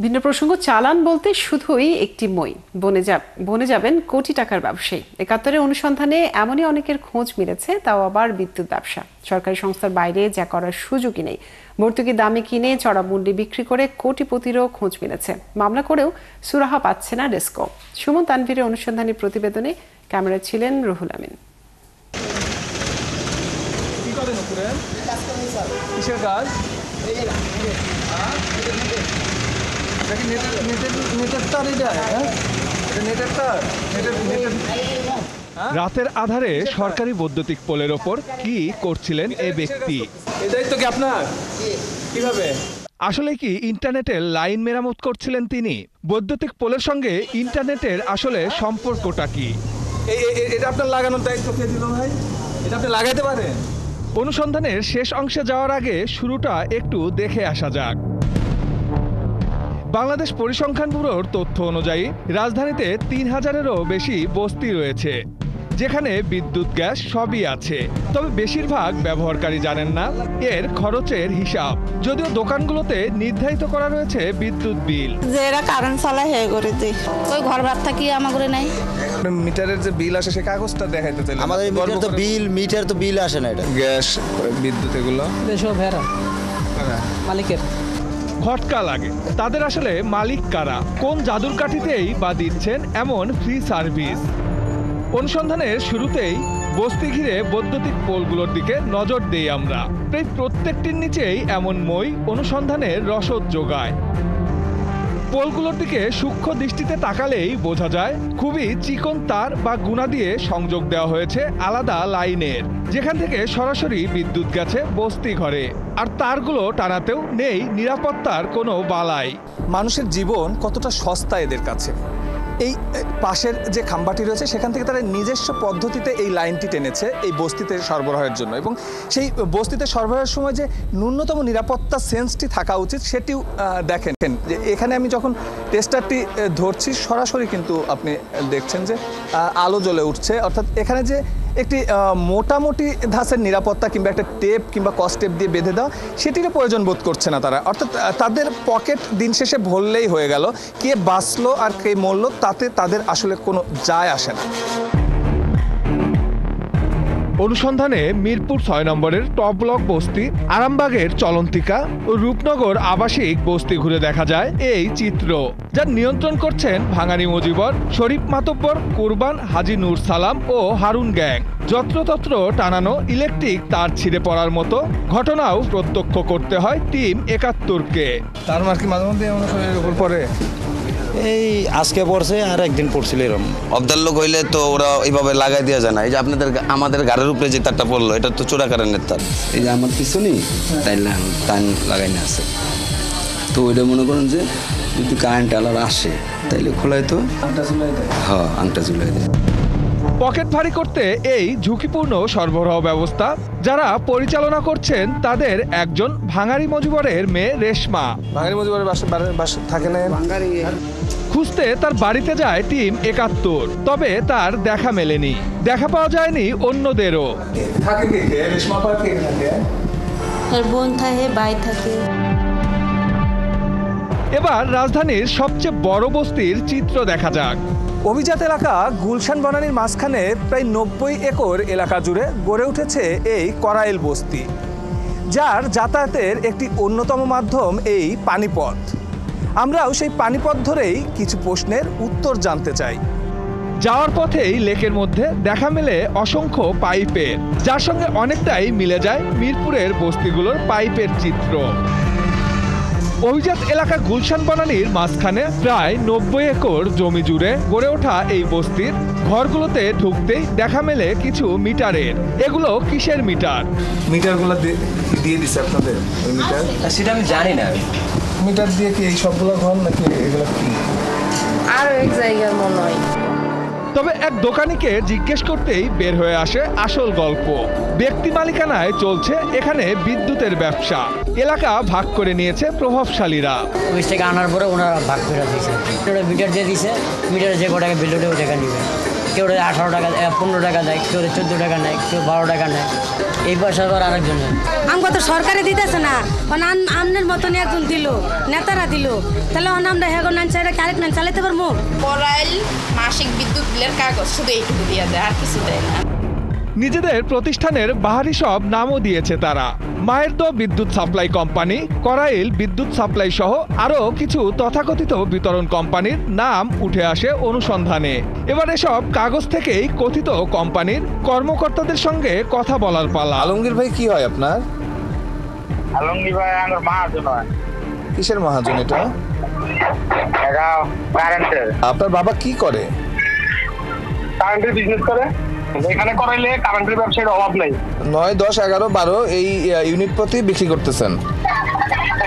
ভিন্ন প্রসঙ্গ, চালান বলতে শুধুই একটি মই। বনে যাবেন কোটি টাকার ব্যবসায়ী। ৭১-এর অনুসন্ধানে এমনই অনেকের খোঁজ মিলেছে, তাও আবার বিদ্যুৎ ব্যবসা। সরকারি সংস্থার বাইরে যা করার সুযোগই নেই। ভর্তুকি দামে কিনে চড়া মূল্যে বিক্রি করে কোটিপতিরও খোঁজ মিলেছে। মামলা করেও সুরাহা পাচ্ছে না ডেস্কো। সুমন তানভীরের অনুসন্ধানী প্রতিবেদনে ক্যামেরায় ছিলেন রুহুল আমিন। রাতের আধারে সরকারি বৈদ্যুতিক পোলের ওপর কি করছিলেন এই ব্যক্তি? এটাই তো কি আপনার কিভাবে? আসলে কি ইন্টারনেটের লাইন মেরামত করছিলেন তিনি? বৈদ্যুতিক পোলের সঙ্গে ইন্টারনেটের আসলে সম্পর্কটা কি? এটা আপনার লাগানোর দায়িত্ব কে দিল ভাই? এটা আপনি লাগাইতে পারেন? অনুসন্ধানের শেষ অংশে যাওয়ার আগে শুরুটা একটু দেখে আসা যাক। বাংলাদেশ পরিসংখ্যান ব্যুরোর তথ্য অনুযায়ী রাজধানীতে ৩,০০০-এরও বেশি বস্তি রয়েছে, যেখানে বিদ্যুৎ গ্যাস সবই আছে। তবে বেশিরভাগ ব্যবহারকারী জানেন না এর খরচের হিসাব, যদিও দোকানগুলোতে নির্ধারিত করা রয়েছে বিদ্যুৎ বিল। যে এরা কারেন্ট চালায় হে করে দেয়, ওই ঘর ভাত থাকি আমাগরে নাই। মিটারের যে বিল আসে সে কাগজটা দেখাইতে চাইলে আমাদের মিটার তো বিল আসে না। এটা গ্যাস বিদ্যুৎ এগুলো দেশও ভেড়া মালিকের খটকা লাগে। তাদের আসলে মালিক কারা? কোন জাদুর কাঠিতেই বা দিচ্ছেন এমন ফ্রি সার্ভিস? অনুসন্ধানের শুরুতেই বস্তি ঘিরে বৈদ্যুতিক পোলগুলোর দিকে নজর দেই আমরা। প্রায় প্রত্যেকটির নিচেই এমন মই অনুসন্ধানের রসদ যোগায়। পোলগুলোর দিকে সূক্ষ্ম দৃষ্টিতে তাকালেই বোঝা যায় খুবই চিকন তার বা গুণা দিয়ে সংযোগ দেওয়া হয়েছে আলাদা লাইনের, যেখান থেকে সরাসরি বিদ্যুৎ গেছে বস্তি ঘরে। আর তারগুলো টানাতেও নেই নিরাপত্তার কোনো বালাই। মানুষের জীবন কতটা সস্তা এদের কাছে। এই পাশের যে খাম্বাটি রয়েছে সেখান থেকে তারা নিজস্ব পদ্ধতিতে এই লাইনটি টেনেছে এই বস্তিতে সরবরাহের জন্য, এবং সেই বস্তিতে সরবরাহের সময় যে ন্যূনতম নিরাপত্তা সেন্সটি থাকা উচিত সেটিও দেখেন। যে এখানে আমি যখন টেস্টারটি ধরছি সরাসরি কিন্তু আপনি দেখছেন যে আলো জ্বলে উঠছে, অর্থাৎ এখানে যে একটি মোটামুটি ধাঁচের নিরাপত্তা কিংবা একটা টেপ কিংবা কস টেপ দিয়ে বেঁধে দেওয়া সেটিরও প্রয়োজন বোধ করছে না তারা। অর্থাৎ তাদের পকেট দিন শেষে ভরলেই হয়ে গেল, কে বাঁচলো আর কে মরলো তাতে তাদের আসলে কোনো যায় আসে না। অনুসন্ধানে মিরপুর ৬ নম্বরের টপ ব্লক বস্তি, আরামবাগের চলন্তিকা ও রূপনগর আবাসিক বস্তি ঘুরে দেখা যায় এই চিত্র, যার নিয়ন্ত্রণ করছেন ভাঙানি মজিবর, শরীফ মাতব্বর, কুরবান, হাজি নূর সালাম ও হারুন গ্যাং। যত্রতত্র টানানো ইলেকট্রিক তার ছিঁড়ে পড়ার মতো ঘটনাও প্রত্যক্ষ করতে হয় টিম ৭১-কে। তার মার কি মাঝে মধ্যে এমন শরীরের উপর পড়ে? এই আজকে পড়ছে আর একদিন পড়ছিল এরকম। অবদার লোক হইলে তো ওরা এইভাবে লাগাই দেওয়া যায় না। এই যে আমাদের গাড়ির উপরে যে তারটা পড়লো, এটা তো চোরা কারেন্টের তার। এই যে আমার পিছনেই টাইন লাগাই না আছে, তো ওইটা মনে করেন যে যদি কারেন্ট আলার আসে তাইলে খোলায় তো হ্যাঁ আংটা ঝুলাই দেয়। পকেট ভারী করতে এই ঝুঁকিপূর্ণ সরবরাহ ব্যবস্থা যারা পরিচালনা করছেন তাদের একজন ভাঙারি মজিবরের মেয়ে রেশমা। ভাঙারি মজিবরের বাসা থাকে না। খুঁজতে তার বাড়িতে যায় টিম ৭১, তবে তার দেখা মেলেনি। দেখা পাওয়া যায়নি অন্যদেরও। থাকে কে? রেশমা পার্কে থাকে। এর বোন থাকে, ভাই থাকে। এবার রাজধানীর সবচেয়ে বড় বস্তির চিত্র দেখা যাক। অভিজাত এলাকা গুলশান বনানীর মাঝখানে প্রায় ৯০ একর এলাকা জুড়ে গড়ে উঠেছে এই করাইল বস্তি, যার যাতায়াতের একটি অন্যতম মাধ্যম এই পানিপথ। আমরাও সেই পানিপথ ধরেই কিছু প্রশ্নের উত্তর জানতে চাই। যাওয়ার পথেই লেকের মধ্যে দেখা মেলে অসংখ্য পাইপের, যার সঙ্গে অনেকটাই মিলে যায় মিরপুরের বস্তিগুলোর পাইপের চিত্র। অভিজাত এলাকা গুলশান বনানীর মাঝখানে প্রায় ৯০ একর জমি জুড়ে গড়ে ওঠা এই বস্তির ঘরগুলোতে ঢুকতেই দেখা মেলে কিছু মিটারের। এগুলো কিসের মিটার? মিটারগুলো দিয়ে দিচ্ছে আপনাদের? মিটার সেটা আমি জানি না। মিটার দিয়ে কি এই সবগুলো ঘর নাকি এগুলো কি আর এক জায়গার মনে হয়? তবে এক দোকানিকে জিজ্ঞেস করতেই বের হয়ে আসে আসল গল্প। ব্যক্তি মালিকানায় চলছে এখানে বিদ্যুতের ব্যবসা। এলাকা ভাগ করে নিয়েছে প্রভাবশালীরা। অফিস থেকে আনার পরে ওনারা ভাগ করে দিয়েছে। মিটার দিয়ে দিয়েছে, মিটারে যে কটাকা বিল ওঠে ওই টাকা নেবে। কেউ 18 টাকা 15 টাকা দেয়, কেউ 14 টাকা নেয়, কেউ 12 টাকা নেয়। এই পয়সা আবার আরেকজনের। আমাকে তো সরকারে দিতেছে না, আমনের মতনই একজন দিল, নেতারা দিল, তাহলে আমরা হ্যাঁ নান চাইলে আরেক নান চালাতে পারবো। মোবাইল মাসিক বিদ্যুৎ বিলের কাগজ শুধু এইটুকু দিয়ে দেয়, আর কিছু দেয় না। নিজেদের প্রতিষ্ঠানের বাহারি সব নামও দিয়েছে তারা। মায়ের তো বিদ্যুৎ সাপ্লাই কোম্পানি, করাইল বিদ্যুৎ সাপ্লাই সহ আরও কিছু তথাকথিত বিতরণ কোম্পানির নাম উঠে আসে অনুসন্ধানে। এবার এসব কাগজ থেকেই কথিত কোম্পানির কর্মকর্তাদের সঙ্গে কথা বলার পালা। আলমগীর ভাই কি হয় আপনার? আলমগীর ভাই আমার মহাজন হয়। কিসের মহাজন এটা? কারেন্টের। আপনার বাবা কি করে? কারেন্টের বিজনেস করে। এখানে করাইলে কারেন্টের ব্যবসার অভাব নেই। 9, 10, 11, 12 এই ইউনিট প্রতি বিক্রি করতেছেন?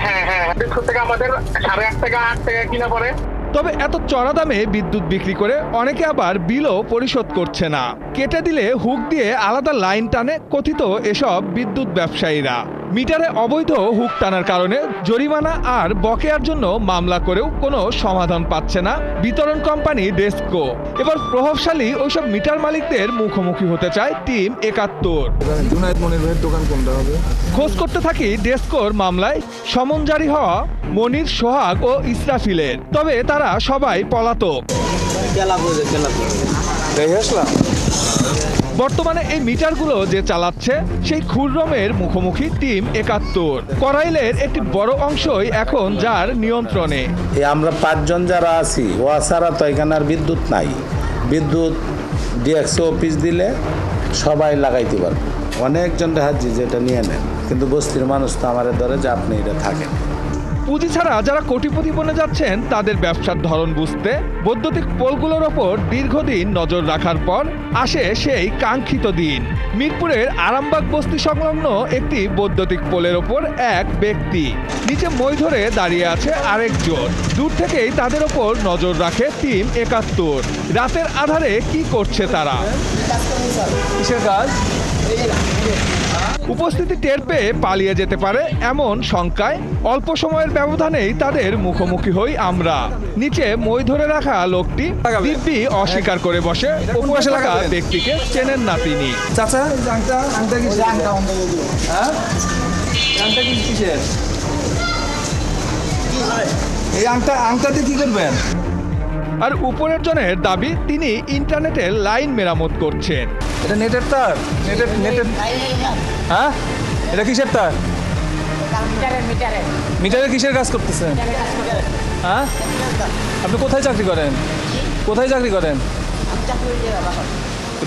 হ্যাঁ হ্যাঁ, থেকে আমাদের 8.5 টাকা 8 টাকা কিনা পড়ে। তবে এত চড়া দামে বিদ্যুৎ বিক্রি করে অনেকে আবার বিলও পরিশোধ করছে না। কেটে দিলে হুক দিয়ে আলাদা লাইন টানে কথিত এসব বিদ্যুৎ ব্যবসায়ীরা। মিটারে অবৈধ হুক টানার কারণে জরিমানা আর বকেয়ার জন্য মামলা করেও কোনো সমাধান পাচ্ছে না বিতরণ কোম্পানি ডেসকো। এবার প্রভাবশালী ওইসব মিটার মালিকদের মুখোমুখি হতে চায় টিম 71। জুনায়েদ মনির ভাইয়ের দোকান কোনটা হবে? খোঁজ করতে থাকি ডেসকোর মামলায় সমন জারি হওয়া মনির, সোহাগ ও ইসরাফিলের। তবে তারা সবাই পলাতক। বর্তমানে এই মিটারগুলো যে চালাচ্ছে সেই খুররমের মুখোমুখি টিম 71। করাইলের একটি বড় অংশই এখন যার নিয়ন্ত্রণে। আমরা 5 জন যারা আছি, ও ছাড়া তো এখানে আর বিদ্যুৎ নাই। বিদ্যুৎ ডিএক্সও অফিস দিলে সবাই লাগাইতে পারবে। অনেকজন হাজি যেটা নিয়ে নেন, কিন্তু বস্তির মানুষ তো আমার ধরে যে আপনি এটা থাকেন। পুঁজি ছাড়া যারা কোটিপতি বনে যাচ্ছেন তাদের ব্যবসার ধরন বুঝতে বৈদ্যুতিক পোলগুলোর ওপর দীর্ঘদিন নজর রাখার পর আসে সেই কাঙ্ক্ষিত দিন। মিরপুরের আরামবাগ বস্তি সংলগ্ন একটি বৈদ্যুতিক পোলের ওপর এক ব্যক্তি, নিচে মই ধরে দাঁড়িয়ে আছে আরেকজন। দূর থেকেই তাদের ওপর নজর রাখে টিম 71। রাতের আধারে কি করছে তারা? কিসের কাজ? উপস্থিতি টের পেয়ে পালিয়ে যেতে পারে এমন শঙ্কায় অল্প সময়ের ব্যবধানেই তাদের মুখোমুখি হই আমরা। নিচে মই ধরে রাখা লোকটি দিব্যি অস্বীকার করে বসে। ওপরে থাকা ব্যক্তিকে চেনেন না তিনি। চাচা, আংটা কিসের? এই আংটা দিয়ে কি করবেন? আর উপরের জনের দাবি তিনি ইন্টারনেটের লাইন মেরামত করছেন। এটা নেটের তার? নেটের হ্যাঁ, এটা কিসের তার? মিটারের কিসের কাজ করতেছেন? হ্যাঁ, আপনি কোথায় চাকরি করেন? কোথায় চাকরি করেন?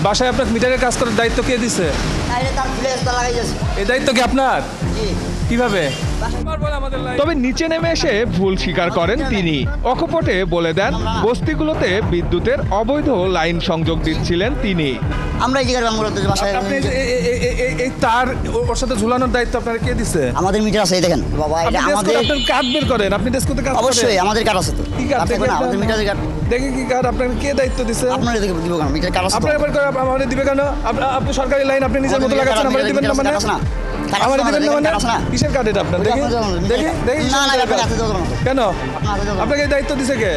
বাসায় আপনার মিটারের কাজ করার দায়িত্ব কে দিছে? এই দায়িত্ব কি আপনার? কিভাবে? তবে নিচে নেমে এসে ভুল স্বীকার করেন তিনি। অকপটে বলে দেন বস্তিগুলোতে বিদ্যুতের অবৈধ লাইন সংযোগ দিচ্ছিলেন তিনি। আমরা এই জায়গায় বাসায় আপনি এই তার ওর সাথে ঝুলানোর দায়িত্ব আপনার কে দিছে? আমাদের মিটার আছে, দেখেন বাবা, এটা আমাদের। আপনি কার্ড বের করেন, আপনি ডেস্কতে কাজ করেন? অবশ্যই আমাদের কার্ড আছে তো। কি কার্ড? আমাদের মিটারের কার্ড। দেখি কি কার্ড আপনাকে কে দায়িত্ব দিছে? আপনারা দিব কেন? মিটার কার্ড আছে। আপনারা এবার আমাদের দিবে কেন? আপনি সরকারি লাইন আপনি নিজের মতো লাগাচ্ছেন, আমাদের দিবেন না মানে? আমাদের দিবেন না মানে? কিসের কার্ড এটা আপনার? দেখি দেখি দেখি। কেন আপনাকে দায়িত্ব দিছে কে?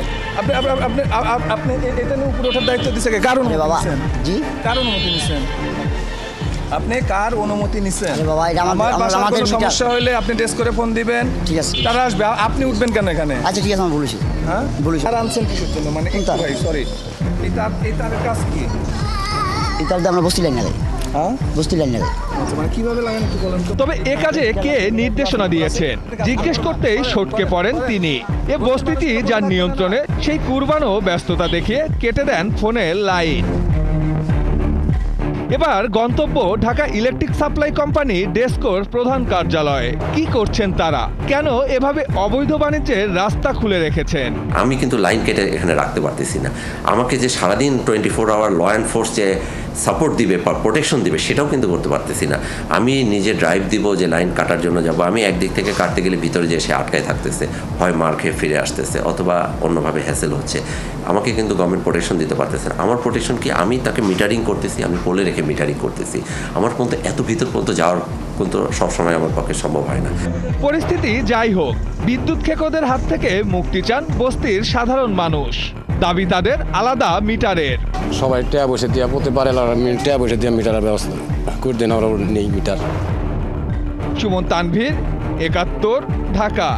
আপনি এটা নিয়ে উপরে ওঠার দায়িত্ব দিছে কে? কারণ বাবা জি, কার অনুমতি নিছেন আপনি? কার অনুমতি নিছেন? আমার বাসায় কোনো সমস্যা হলে আপনি টেস্ট করে ফোন দিবেন, ঠিক আছে? তারা আসবে। আপনি উঠবেন কেন এখানে? আচ্ছা ঠিক আছে, আমি বলেছি। হ্যাঁ বলেছি। আর আনছেন কিসের জন্য? মানে ভাই সরি, এই তারের কাজ কি? এই তার আমরা বস্তি লাইন লাগাই। হ্যাঁ, বস্তি লাইন লাগাই। মানে কিভাবে লাগান একটু বলেন তো। তবে এ কাজে কে নির্দেশনা দিয়েছেন জিজ্ঞেস করতেই সটকে পড়েন তিনি। এ বস্তিটি যার নিয়ন্ত্রণে সেই কুরবানও ব্যস্ততা দেখিয়ে কেটে দেন ফোনের লাইন। এবার গন্তব্য Dhaka electric supply company DESCO প্রধান কার্যালয়ে। কি করছেন তারা? কেন এভাবে অবৈধ বাণিজ্যের রাস্তা খুলে রেখেছেন? আমি কিন্তু লাইন কেটে এখানে রাখতে পারতেছি না। আমাকে যে সারাদিন 24 আওয়ার ল অ্যান্ড ফোর্স যে সাপোর্ট দিবে, প্রোটেকশন দিবে, সেটাও কিন্তু করতে পারতেছি না। আমি নিজে ড্রাইভ দিব যে লাইন কাটার জন্য যাব, আমি একদিক থেকে কাটতে গেলে ভিতরে যে সে আটকায় থাকতেছে, হয় মার খেয়ে ফিরে আসতেছে অথবা অন্যভাবে হ্যাসেল হচ্ছে। আমাকে কিন্তু গভর্নমেন্ট প্রোটেকশন দিতে পারতেছে না। আমার প্রোটেকশন কি? আমি তাকে মিটারিং করতেছি, আমি পোলে রেখে মিটারিং করতেছি। আমার কিন্তু এত ভিতর পর্যন্ত যাওয়ার কিন্তু সবসময় আমার পক্ষে সম্ভব হয় না। পরিস্থিতি যাই হোক, বিদ্যুৎ খেকোদের হাত থেকে মুক্তি চান বস্তির সাধারণ মানুষ। দাবি তাদের আলাদা মিটারের। সবাই ট্যাব বসে দিয়া পড়তে পারে, ট্যাব বসে দিয়া মিটারের ব্যবস্থা করে দেন, আমরা নেই মিটার। সুমন তানভীর, ৭১, ঢাকা।